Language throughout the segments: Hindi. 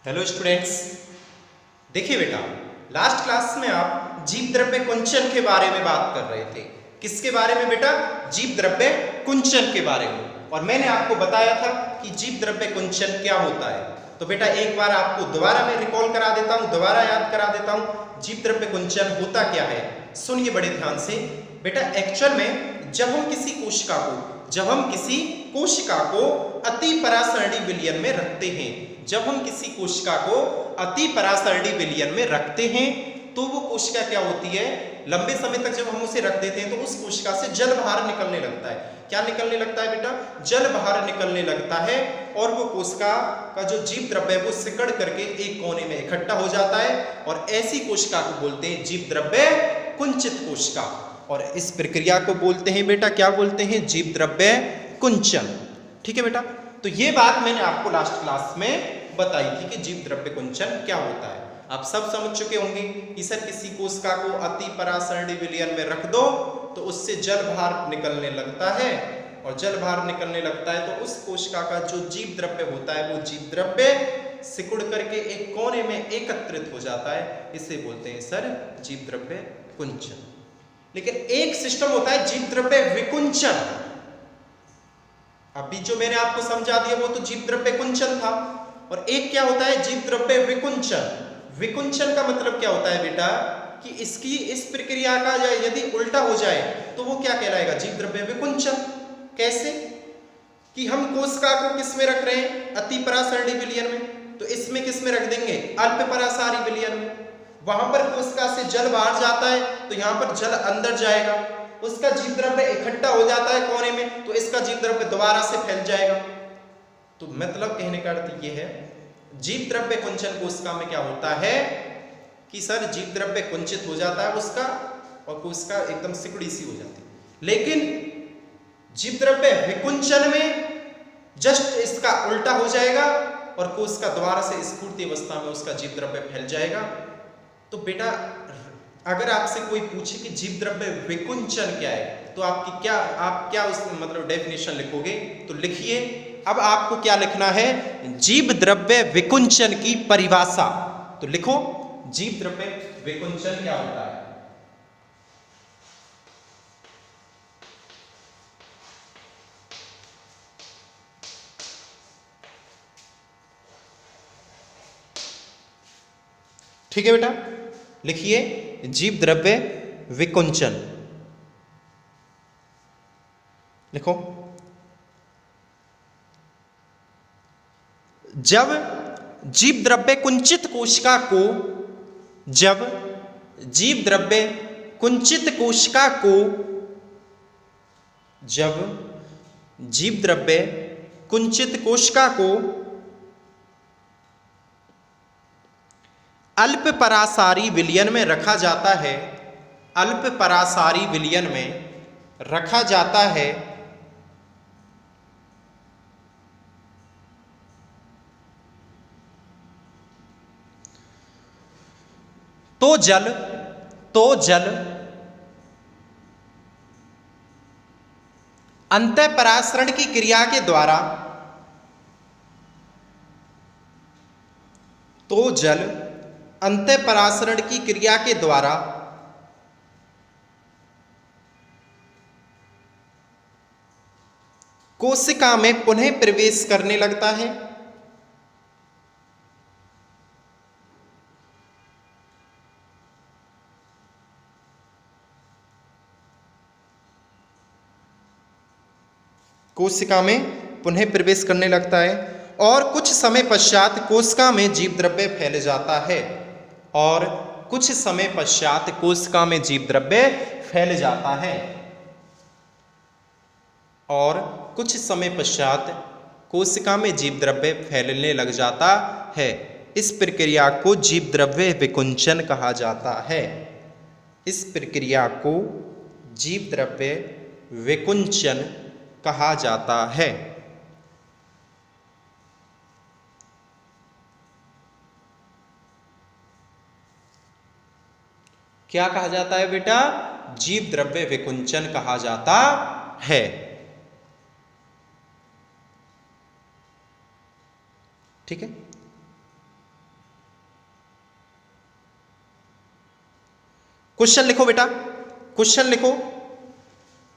हेलो स्टूडेंट्स, देखिए बेटा, लास्ट क्लास में आप जीव द्रव्य कुंचन के बारे में बात कर रहे थे। किसके बारे में बेटा? जीव द्रव्य कुंचन के बारे में। और मैंने आपको बताया था कि जीव द्रव्य कुंचन क्या होता है। तो बेटा एक बार आपको दोबारा मैं रिकॉल करा देता हूँ, दोबारा याद करा देता हूँ जीव द्रव्य कुंचन होता क्या है। सुनिए बड़े ध्यान से बेटा। एक्चुअल में जब हम किसी कोशिका को अति परासरणी विलयन में रखते हैं, जब हम किसी कोशिका को अति परासरणी विलयन में रखते हैं तो वो कोशिका क्या होती है, लंबे समय तक जब हम उसे रख देते हैं तो उस कोशिका से जल बाहर निकलने लगता है। क्या निकलने लगता है बेटा? जल बाहर निकलने लगता है और वो कोशिका का जो जीव द्रव्य है वो सिकड़ करके एक कोने में इकट्ठा हो जाता है और ऐसी कोशिका को बोलते हैं जीव द्रव्य कुंचित कोशिका। और इस प्रक्रिया को बोलते हैं बेटा, क्या बोलते हैं? जीव द्रव्य कुंचन। ठीक है बेटा, तो ये बात मैंने आपको लास्ट क्लास में बताई थी कि जीव द्रव्य कुंचन क्या होता है। आप सब समझ चुके होंगे कि सर किसी कोशिका को अति परासरणी विलयन में रख दो तो उससे जल बाहर निकलने लगता है और जल बाहर निकलने लगता है तो उस कोशिका का जो जीव द्रव्य होता है वो जीव द्रव्य सिकुड़ करके एक कोने में एकत्रित हो जाता है। इसे बोलते हैं सर जीव द्रव्य कुंचन। लेकिन एक सिस्टम होता है जीव द्रव्य विकुंचन। अभी जो मैंने आपको समझा दिया वो तो जीव द्रव्य कुंचन था, और एक क्या होता है जीव द्रव्य विकुंचन। विकुंचन का मतलब क्या होता है बेटा कि इसकी इस प्रक्रिया का यदि उल्टा हो जाए तो वो क्या कहलाएगा? जीव द्रव्य विकुंचन। कैसे? कि हम कोशिका को किस में रख रहे हैं? अति परासरणी विलयन में, तो इसमें किस में रख देंगे? अल्प परासारी विलयन में। वहां पर कोशिका से जल बाहर जाता है तो यहां पर जल अंदर जाएगा, उसका जीव द्रव्य इकट्ठा हो जाता है कोने में तो इसका जीव द्रव्य दोबारा से फैल जाएगा। तो मतलब कहने का अर्थ ये है जीव द्रव्य कुंचन कोशिका में क्या होता है कि सर जीव द्रव्य कुंचित हो जाता है उसका और कोशिका एकदम सिकुड़ी सी हो जाती है। लेकिन जीव द्रव्य विकुंचन में जस्ट इसका उल्टा हो जाएगा और कोशिका दोबारा से स्फूर्ति अवस्था में उसका जीव द्रव्य फैल जाएगा। तो बेटा अगर आपसे कोई पूछे कि जीव द्रव्य विकुंचन क्या है तो आप क्या उस मतलब डेफिनेशन लिखोगे? तो लिखिए, अब आपको क्या लिखना है? जीव द्रव्य विकुंचन की परिभाषा। तो लिखो जीव द्रव्य विकुंचन क्या होता है। ठीक है बेटा, लिखिए जीव द्रव्य विकुंचन। लिखो, जब जीव द्रव्य कुंचित कोशिका को जब जीव द्रव्य कुंचित कोशिका को जब जीव द्रव्य कुंचित कोशिका को अल्प परासारी विलयन में रखा जाता है, अल्प परासारी विलयन में रखा जाता है तो जल अंतःपरासरण की क्रिया के द्वारा तो जल अंतःपरासरण की क्रिया के द्वारा कोशिका में पुनः प्रवेश करने लगता है। कोशिका में पुनः प्रवेश करने लगता है और कुछ समय पश्चात कोशिका में जीव द्रव्य फैल जाता है, और कुछ समय पश्चात कोशिका में जीव द्रव्य फैल जाता है, और कुछ समय पश्चात कोशिका में जीव द्रव्य फैलने लग जाता है। इस प्रक्रिया को जीव द्रव्य विकुंचन कहा जाता है। इस प्रक्रिया को जीव द्रव्य विकुंचन कहा जाता है। क्या कहा जाता है बेटा? जीव द्रव्य विकुंचन कहा जाता है। ठीक है। क्वेश्चन लिखो बेटा, क्वेश्चन लिखो।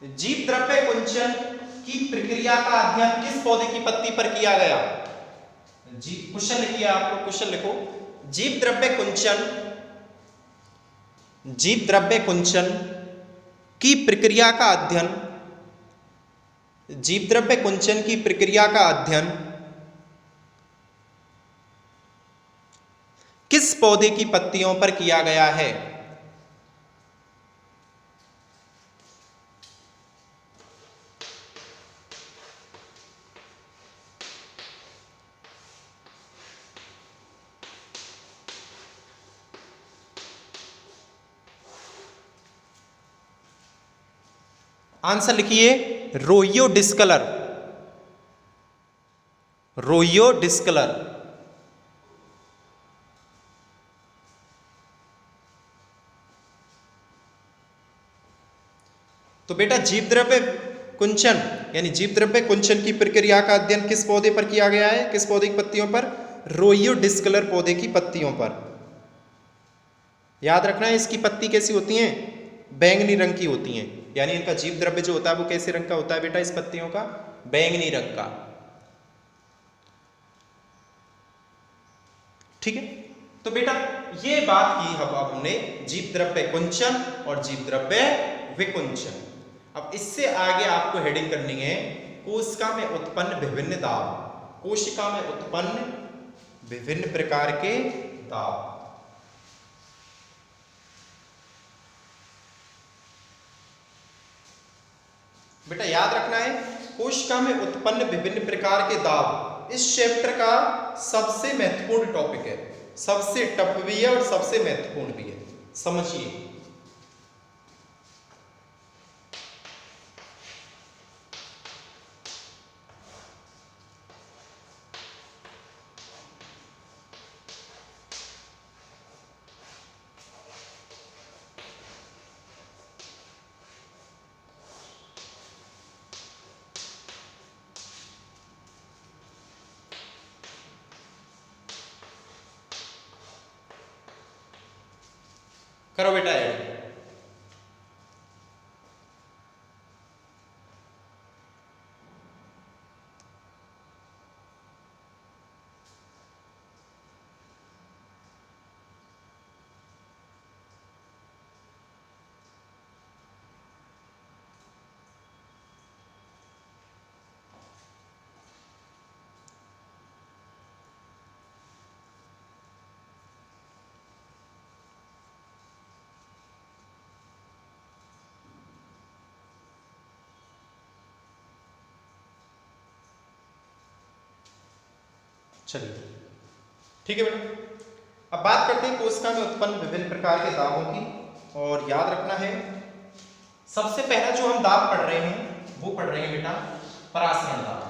जीव द्रव्य कुंचन की प्रक्रिया का अध्ययन किस पौधे की पत्ती पर किया गया? क्वेश्चन लिखिए आप लोग, क्वेश्चन लिखो। जीव द्रव्य कुंचन, जीव द्रव्य कुंचन की प्रक्रिया का अध्ययन, जीव द्रव्य कुंचन की प्रक्रिया का अध्ययन किस पौधे की पत्तियों पर किया गया है? आंसर लिखिए, रोइयो डिस्कलर, रोइयो डिस्कलर। तो बेटा जीव द्रव्य कुंचन यानी जीव द्रव्य कुंचन की प्रक्रिया का अध्ययन किस पौधे पर किया गया है? किस पौधे की पत्तियों पर? रोइयो डिस्कलर पौधे की पत्तियों पर। याद रखना है, इसकी पत्ती कैसी होती हैं? बैंगनी रंग की होती हैं, यानी इनका जीव द्रव्य जो होता है वो कैसे रंग का होता है बेटा? इस पत्तियों का बैंगनी रंग का। ठीक है, तो बेटा ये बात की अब हमने जीव द्रव्य कुंचन और जीव द्रव्य विकुंचन। अब इससे आगे आपको हेडिंग करनी है कोशिका में उत्पन्न विभिन्न दाब, कोशिका में उत्पन्न विभिन्न प्रकार के दाब। बेटा याद रखना है, कोशिका में उत्पन्न विभिन्न प्रकार के दाब इस चैप्टर का सबसे महत्वपूर्ण टॉपिक है, सबसे टफ भी है और सबसे महत्वपूर्ण भी है, समझिए। करो बेटा ऐड। चलिए ठीक है बेटा, अब बात करते हैं कोशिका में उत्पन्न विभिन्न प्रकार के दाबों की। और याद रखना है, सबसे पहला जो हम दाब पढ़ रहे हैं वो पढ़ रहे हैं बेटा परासरण दाब।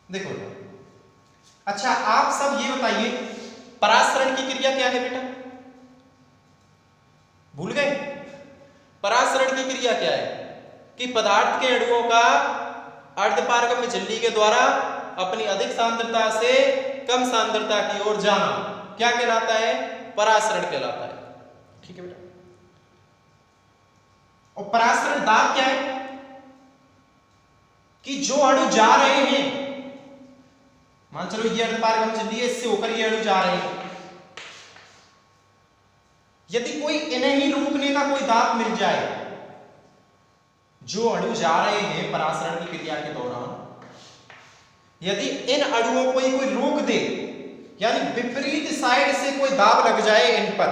देखो अच्छा, आप सब ये बताइए परासरण की क्रिया क्या है बेटा? भूल गए? परासरण की क्रिया क्या है? कि पदार्थ के अणुओं का अर्धपारगम्य झिल्ली के द्वारा अपनी अधिक सांद्रता से कम सांद्रता की ओर जाना क्या कहलाता है? परासरण कहलाता है। ठीक है बेटा, और परासरण दाब क्या है? कि जो अणु जा रहे हैं, मान चलो ये अर्धपारगम्य झिल्ली है, इससे होकर ये अणु जा रहे हैं, यदि कोई इन्हें ही रोकने का कोई दाब मिल जाए, जो अणु जा रहे हैं परासरण की क्रिया के दौरान, यदि इन अणुओं को कोई रोक दे, यानी विपरीत साइड से कोई दाब लग जाए इन पर,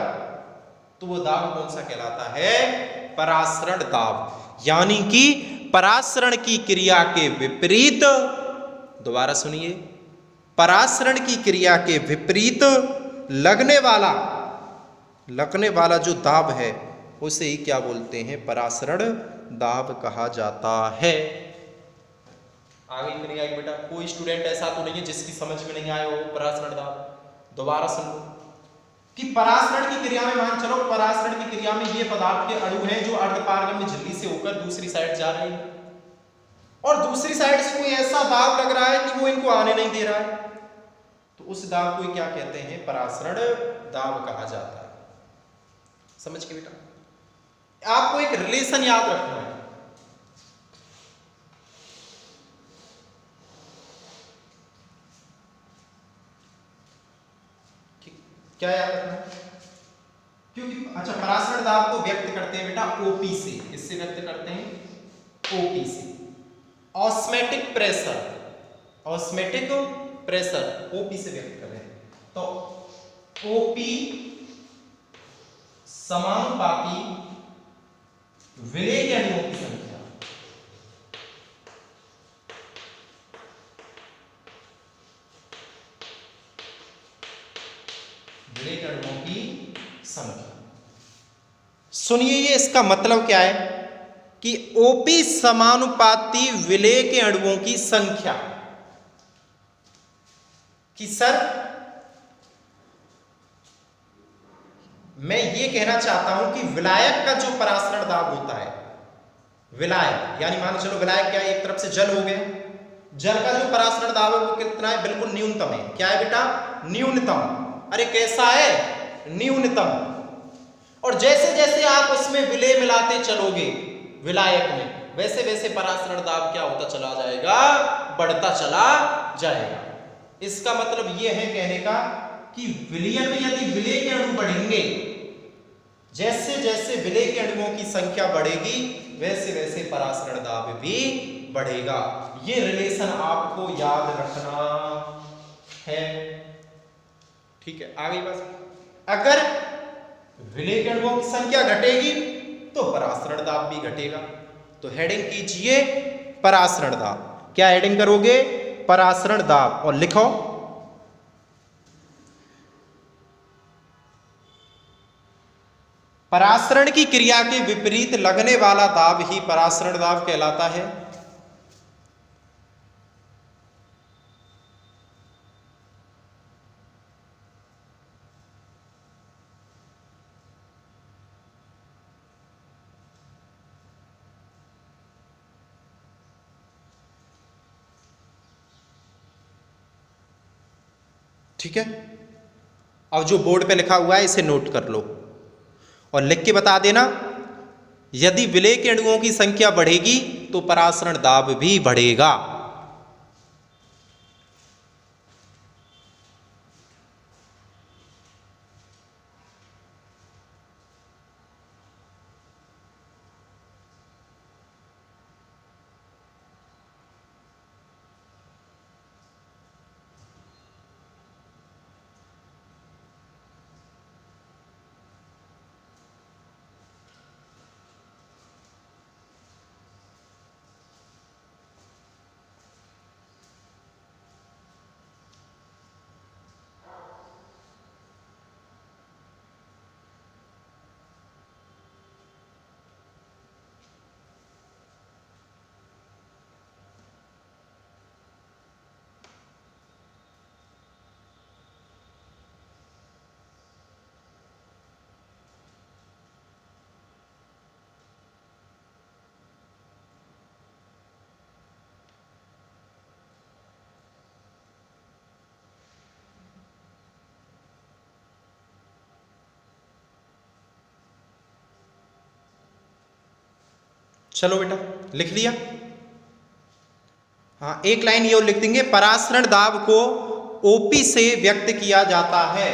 तो वो दाब कौन सा कहलाता है? परासरण दाब। यानी कि परासरण की क्रिया के विपरीत, दोबारा सुनिए, परासरण की क्रिया के विपरीत लगने वाला जो दाब है उसे ही क्या बोलते हैं? परासरण दाब कहा जाता है। आगे नहीं आई बेटा? कोई स्टूडेंट ऐसा तो नहीं है जिसकी समझ में नहीं आया हो परासरण दाब? दोबारा सुन लो कि परासरण की क्रिया में, मान चलो परासरण की क्रिया में ये पदार्थ के अणु हैं जो अर्धपारगम्य झिल्ली से होकर दूसरी साइड जा रहे हैं, और दूसरी साइड से कोई ऐसा दाब लग रहा है कि वो इनको आने नहीं दे रहा है, तो उस दाब को क्या कहते हैं? परासरण दाब कहा जाता है। समझ के बेटा, आपको एक रिलेशन याद रखना है। क्या याद रखना है? क्योंकि अच्छा, परासरण दाब को व्यक्त करते हैं बेटा ओपी से। किससे व्यक्त करते हैं? ओपी से। Osmotic pressure, osmotic pressure OP से व्यक्त कर रहे हैं। तो ओपी समानुपाती विलेय के अणुओं की संख्या, विलेय के अणुओं की संख्या। सुनिए, ये इसका मतलब क्या है कि ओपी समानुपाती विलेय के अणुओं की संख्या, कि सर मैं ये कहना चाहता हूं कि विलायक का जो परासरण दाब होता है, विलायक यानी मान चलो विलायक क्या है? एक तरफ से जल हो गया, जल का जो परासरण दाब है वो कितना है? बिल्कुल न्यूनतम है। क्या है बेटा? न्यूनतम। अरे कैसा है? न्यूनतम। और जैसे जैसे आप उसमें विलेय मिलाते चलोगे विलायक में, वैसे वैसे परासरण दाब क्या होता चला जाएगा? बढ़ता चला जाएगा। इसका मतलब यह है कहने का कि विलयन में यदि विलेय के अणु बढ़ेंगे, जैसे जैसे विलेय के अणुओं की संख्या बढ़ेगी वैसे वैसे परासरण दाब भी बढ़ेगा। ये रिलेशन आपको याद रखना है। ठीक है, आ गई बात। अगर विलेय के अणुओं की संख्या घटेगी तो परासरण दाब भी घटेगा। तो हेडिंग कीजिए परासरण दाब। क्या हेडिंग करोगे? परासरण दाब। और लिखो परासरण की क्रिया के विपरीत लगने वाला दाब ही परासरण दाब कहलाता है। ठीक है, अब जो बोर्ड पे लिखा हुआ है इसे नोट कर लो और लिख के बता देना। यदि विलेय के अणुओं की संख्या बढ़ेगी तो परासरण दाब भी बढ़ेगा। चलो बेटा, लिख लिया? हाँ, एक लाइन ये और लिख देंगे, परासरण दाब को ओपी से व्यक्त किया जाता है।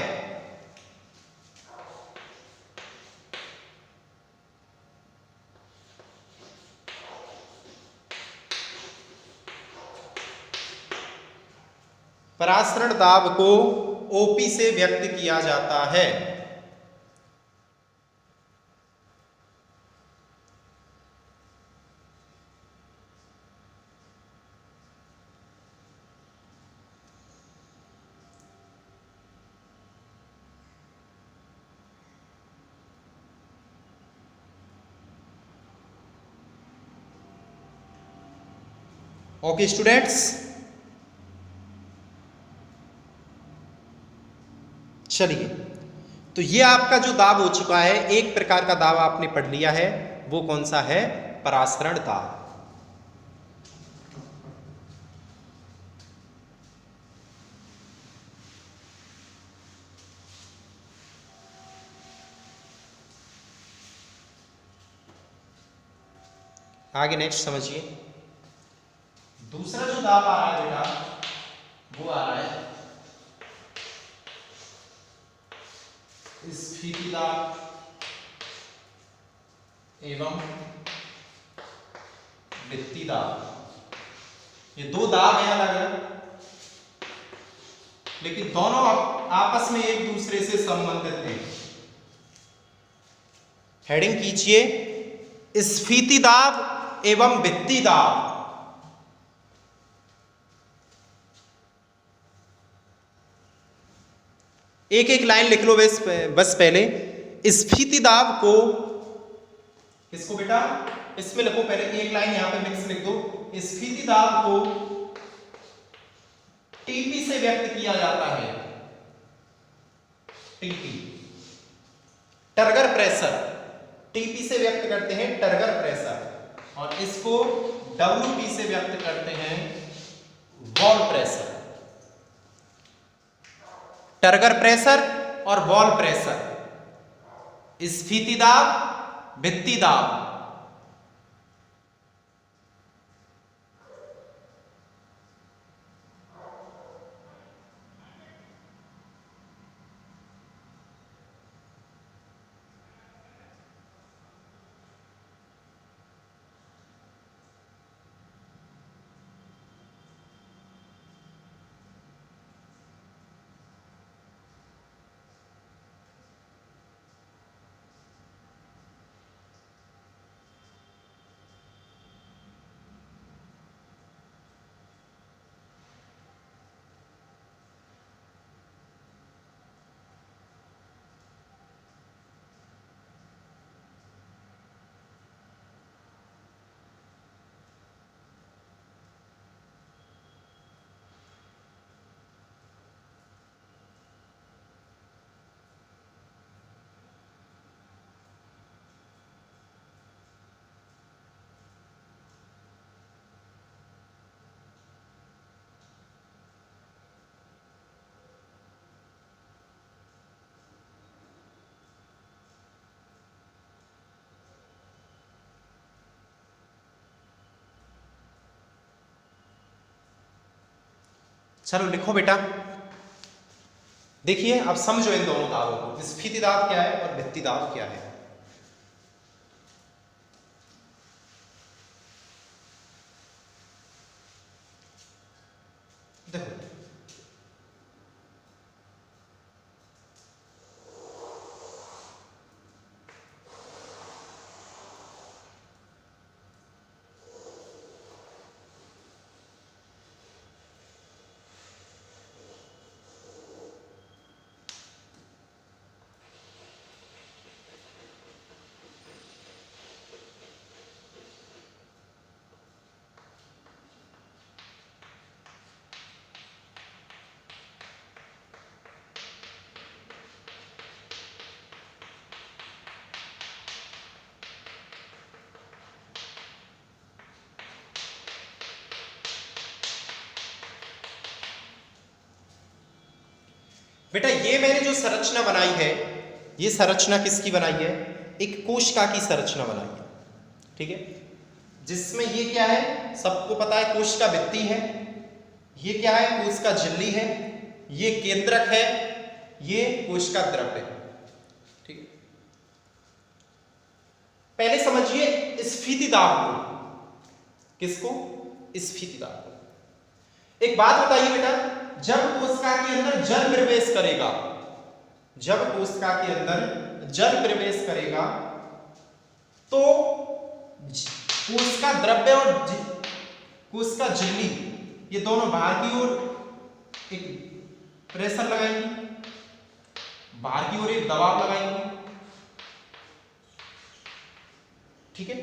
परासरण दाब को ओपी से व्यक्त किया जाता है। ओके स्टूडेंट्स, चलिए, तो ये आपका जो दाब हो चुका है, एक प्रकार का दाब आपने पढ़ लिया है। वो कौन सा है? परासरण दाब। आगे नेक्स्ट समझिए। दूसरा जो दाब आ रहा है बेटा वो आ रहा है स्फीति दाब एवं वृत्ति दाब। ये दो दाब हैं अलग अलग, लेकिन दोनों आपस में एक दूसरे से संबंधित हैं। हेडिंग कीजिए स्फीति दाब एवं वृत्ति दाब। एक एक लाइन लिख लो बस पहले। स्फीति दाब को किसको बेटा, इसमें लिखो पहले एक लाइन यहां पे मिक्स लिख दो। स्फीति दाब को टीपी से व्यक्त किया जाता है। टीपी टर्गर प्रेशर, टीपी से व्यक्त करते हैं टर्गर प्रेशर, और इसको डब्ल्यूपी से व्यक्त करते हैं वॉल प्रेशर। टर्गर प्रेशर और वॉल प्रेशर, स्फीति दाब, वृत्ति दाब। चलो लिखो बेटा। देखिए अब समझो इन दोनों दाबों को, स्फीति दाब क्या है और वृत्ति दाब क्या है। देखो बेटा ये मैंने जो संरचना बनाई है, ये संरचना किसकी बनाई है, एक कोशिका की संरचना बनाई है, ठीक है। जिसमें ये क्या है, सबको पता है कोशिका भित्ति है, ये क्या है कोशिका झिल्ली है, ये केंद्रक है, ये कोशिका द्रव्य है, ठीक है। पहले समझिए स्फीति दाब को, किसको, स्फीति दाब को। एक बात बताइए बेटा, जब कोशिका के अंदर जल प्रवेश करेगा, जब कोशिका के अंदर जल प्रवेश करेगा तो कोशिका द्रव्य और कोशिका झिल्ली ये दोनों बाहर की ओर एक प्रेशर लगाएंगे, बाहर की ओर एक दबाव लगाएंगे, ठीक है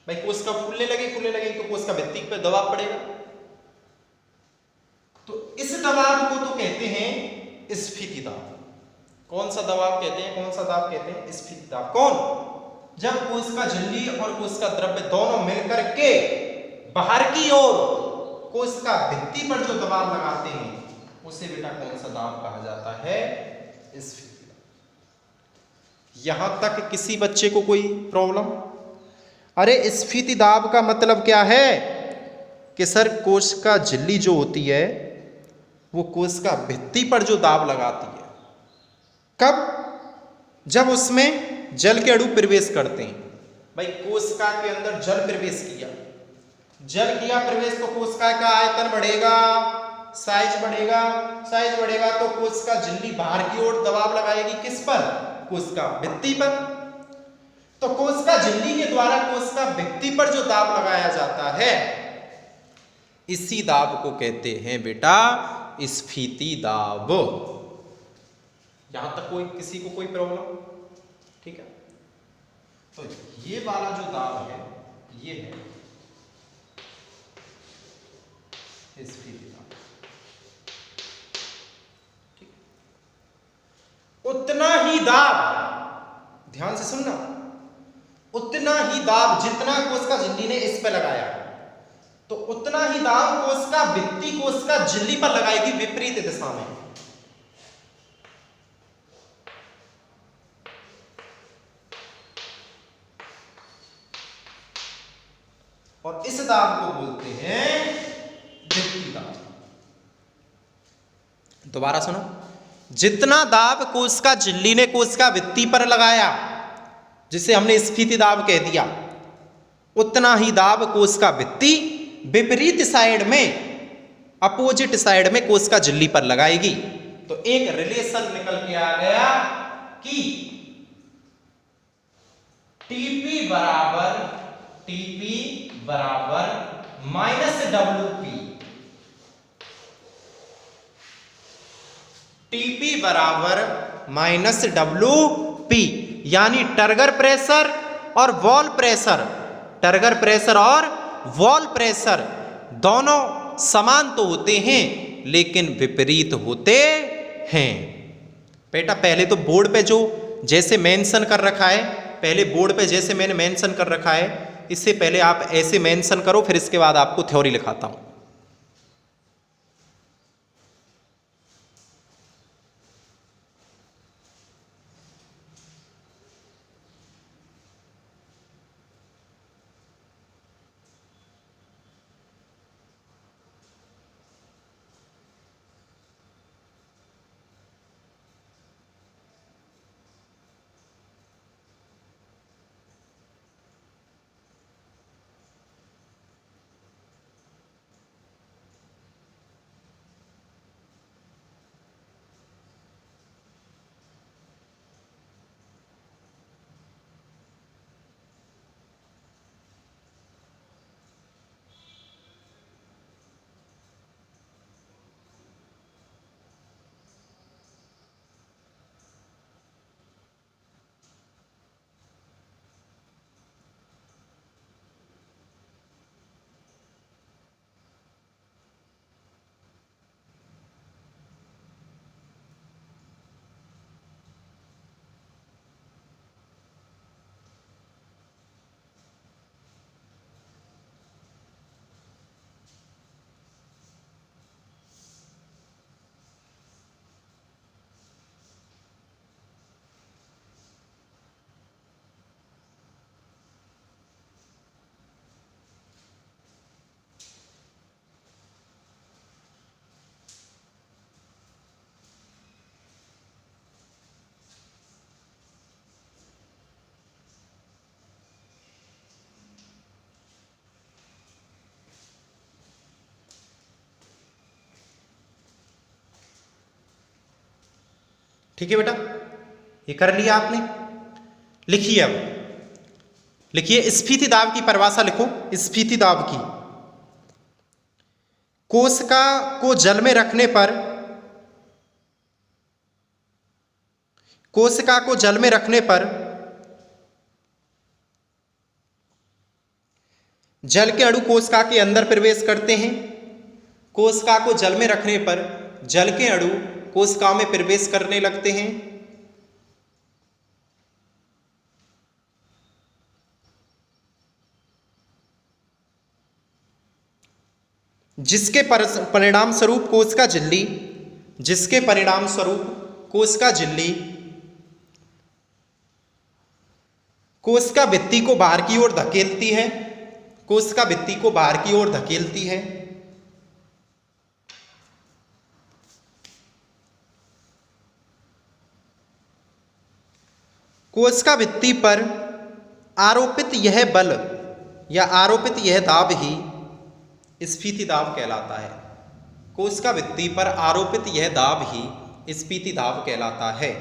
भाई। कोशिका फूलने लगे तो कोशिका भित्ति पर दबाव पड़ेगा, तो इस दबाव को तो कहते हैं स्फीति दाब। कौन सा दबाव कहते हैं, कौन सा दाब कहते हैं, स्फीति दाब। कौन, जब कोशिका झिल्ली और कोशिका द्रव्य दोनों मिलकर के बाहर की ओर कोशिका भित्ति पर जो दबाव लगाते हैं उसे बेटा कौन सा दाब कहा जाता है, स्फीति दाब। यहां तक किसी बच्चे को कोई प्रॉब्लम? अरे स्फीति दाब का मतलब क्या है कि सर कोशिका झिल्ली जो होती है वो कोशिका भित्ति पर जो दाब लगाती है, कब? जब उसमें जल के अणु प्रवेश करते हैं। भाई कोशिका के अंदर जल प्रवेश किया, जल किया प्रवेश तो कोशिका का आयतन बढ़ेगा, साइज बढ़ेगा, साइज बढ़ेगा तो कोशिका झिल्ली बाहर की ओर दबाव लगाएगी, किस पर? कोशिका भित्ति पर। तो कोशिका झिल्ली के द्वारा कोशिका भित्ति पर जो दाब लगाया जाता है, इसी दाब को कहते हैं बेटा स्फीति दाब। यहां तक कोई किसी को कोई प्रॉब्लम? ठीक है, तो ये वाला जो दाब है ये है स्फीति दाब। ठीक, उतना ही दाब, ध्यान से सुनना, उतना ही दाब जितना कोशिका झिल्ली ने इस पे लगाया, तो उतना ही दाब कोशिका भित्ति कोशिका झिल्ली पर लगाएगी विपरीत दिशा में। और इस दाब को बोलते हैं भित्ति दाब। दोबारा सुनो, जितना दाब कोशिका झिल्ली ने कोशिका भित्ति पर लगाया, जिसे हमने स्फीति दाब कह दिया, उतना ही दाब कोशिका भित्ति विपरीत साइड में, अपोजिट साइड में कोशिका झिल्ली पर लगाएगी। तो एक रिलेशन निकल के आ गया कि टीपी बराबर माइनस WP, टीपी बराबर माइनस WP, यानी टर्गर प्रेशर और वॉल प्रेशर, टर्गर प्रेशर और वॉल प्रेशर दोनों समान तो होते हैं लेकिन विपरीत होते हैं। बेटा पहले तो बोर्ड पे जो जैसे मेंशन कर रखा है, पहले बोर्ड पे जैसे मैंने मेंशन कर रखा है, इससे पहले आप ऐसे मेंशन करो, फिर इसके बाद आपको थ्योरी लिखाता हूं। ठीक है बेटा, ये कर लिया आपने। लिखिए, अब लिखिए स्फीति दाब की परिभाषा लिखो। स्फीति दाब की, कोशिका को जल में रखने पर, कोशिका को जल में रखने पर जल के अणु कोशिका के अंदर प्रवेश करते हैं। कोशिका को जल में रखने पर जल के अणु कोशिका में प्रवेश करने लगते हैं। जिसके परिणाम स्वरूप कोशिका झिल्ली, जिसके परिणाम स्वरूप कोशिका झिल्ली कोशिका भित्ति को बाहर की ओर धकेलती है, कोशिका भित्ति को बाहर की ओर धकेलती है। कोशिका भित्ति पर आरोपित यह बल या आरोपित यह दाब ही स्फीति दाब कहलाता है। कोशिका भित्ति पर आरोपित यह दाब ही स्फीति दाब कहलाता है।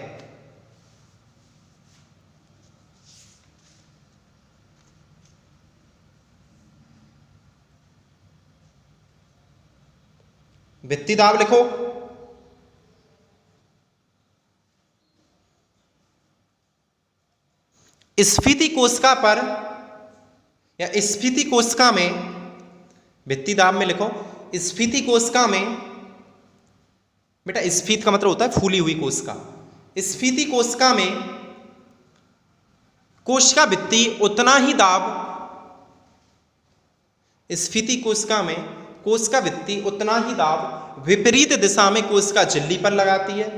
भित्ति दाब लिखो। स्फीति कोशिका पर या स्फीति कोशिका में, भित्ति दाब में लिखो, स्फीति कोशिका में, बेटा स्फीत का मतलब होता है फूली हुई कोशिका। स्फीति कोशिका में कोशिका भित्ति उतना ही दाब, स्फीति कोशिका में कोशिका भित्ति उतना ही दाब विपरीत दिशा में कोशिका झिल्ली पर लगाती है।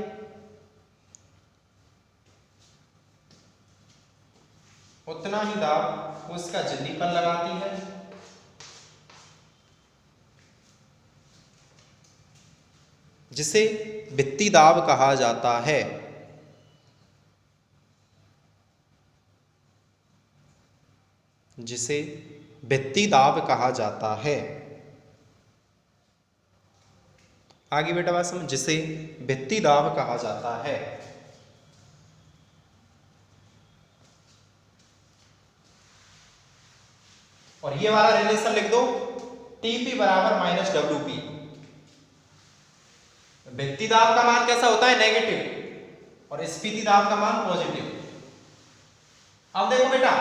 उतना ही दाब कोशिका झिल्ली पर लगाती है। जिसे भित्ति दाब कहा जाता है। जिसे भित्ति दाब कहा जाता है। आगे बेटा बात समझ, जिसे भित्ति दाब कहा जाता है। और ये वाला रिलेशन लिख दो, टीपी बराबर माइनस डब्ल्यूपी। भित्ति दाब का मान कैसा होता है? नेगेटिव, और स्फीति दाब का मान पॉजिटिव। अब देखो बेटा,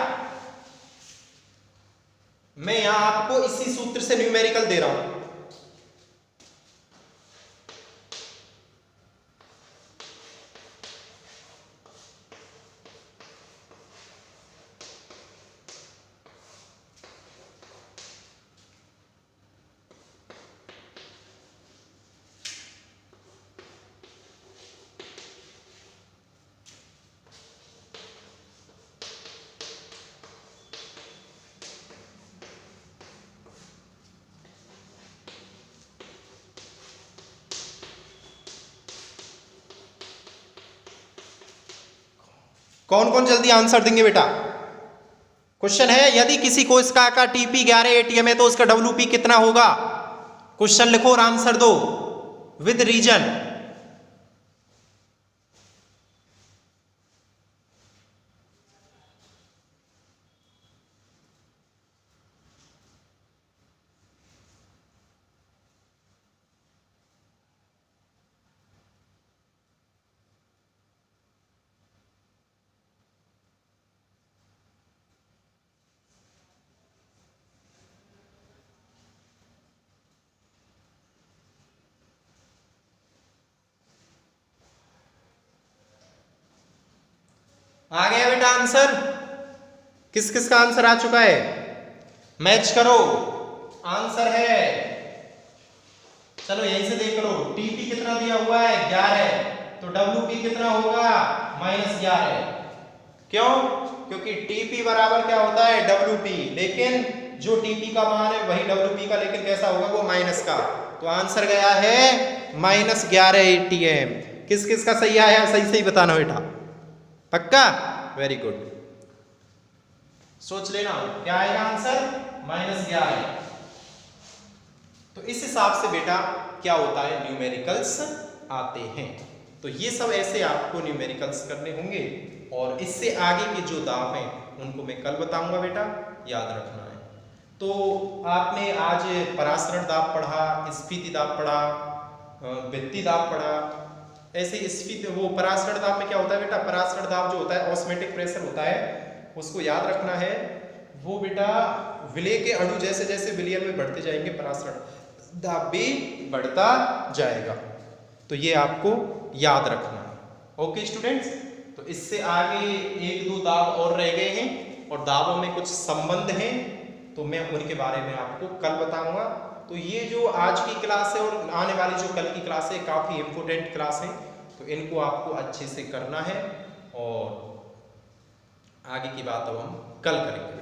मैं यहां आपको इसी सूत्र से न्यूमेरिकल दे रहा हूं। कौन कौन जल्दी आंसर देंगे बेटा? क्वेश्चन है, यदि किसी कोशिका का टीपी 11 एटीएम है तो उसका डब्ल्यूपी कितना होगा? क्वेश्चन लिखो और आंसर दो विद रीजन। आ गया बेटा आंसर? किस किस का आंसर आ चुका है? मैच करो। आंसर है, चलो यहीं से देख लो, टीपी कितना दिया हुआ है? 11, तो डब्ल्यूपी कितना होगा? -11। क्यों? क्योंकि टीपी बराबर क्या होता है? डब्ल्यूपी, लेकिन जो टीपी का मान है वही डब्ल्यूपी का, लेकिन कैसा होगा? वो माइनस का। तो आंसर गया है -11 एटीएम। किस किस का सही आया? सही सही बताना बेटा, पक्का? वेरी गुड, सोच लेना क्या आएगा आंसर? -11। तो इस हिसाब से बेटा क्या होता है? न्यूमेरिकल्स आते हैं। तो ये सब ऐसे आपको न्यूमेरिकल्स करने होंगे, और इससे आगे के जो दाब हैं उनको मैं कल बताऊंगा बेटा, याद रखना है। तो आपने आज परासरण दाब पढ़ा, स्फीति दाब पढ़ा, भित्ति दाब पढ़ा। ऐसे स्फीति, वो परासरण दाब में क्या होता है बेटा? परासरण दाब जो होता है ऑस्मेटिक प्रेशर होता है, उसको याद रखना है। वो बेटा विलय के अणु जैसे जैसे विलयन में बढ़ते जाएंगे, परासरण दाब भी बढ़ता जाएगा। तो ये आपको याद रखना है। ओके स्टूडेंट्स, तो इससे आगे 1-2 दाब और रह गए हैं, और दाबों में कुछ संबंध हैं, तो मैं उनके बारे में आपको कल बताऊंगा। तो ये जो आज की क्लास है और आने वाली जो कल की क्लास है, काफ़ी इम्पोर्टेंट क्लास है, तो इनको आपको अच्छे से करना है। और आगे की बात अब हम कल करेंगे।